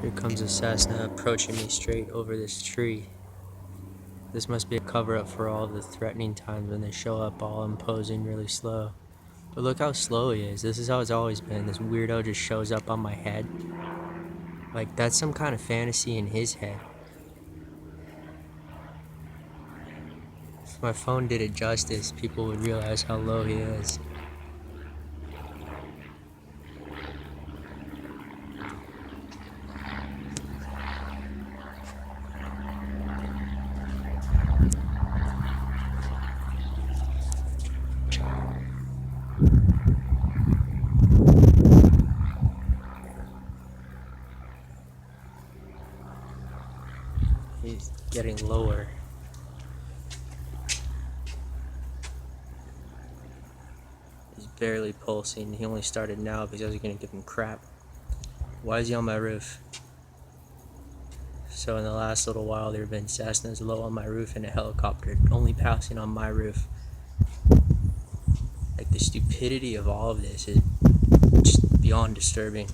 Here comes a cessna approaching me straight over this tree. This must be a cover-up for all the threatening times when they show up all imposing really slow. But look how slow he is. This is how it's always been. This weirdo just shows up on my head. Like, that's some kind of fantasy in his head. If my phone did it justice, people would realize how low he is. He's getting lower. He's barely pulsing. He only started now because I was going to give him crap. Why is he on my roof? So in the last little while there have been Cessnas low on my roof and a helicopter only passing on my roof. Like, the stupidity of all of this is just beyond disturbing.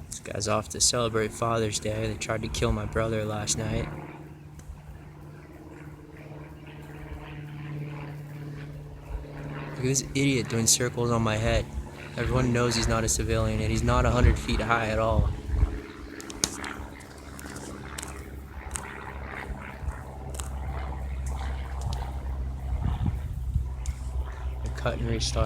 This guy's off to celebrate Father's Day. They tried to kill my brother last night. Look at this idiot doing circles on my head. Everyone knows he's not a civilian, and he's not 100 feet high at all. Cut and restart.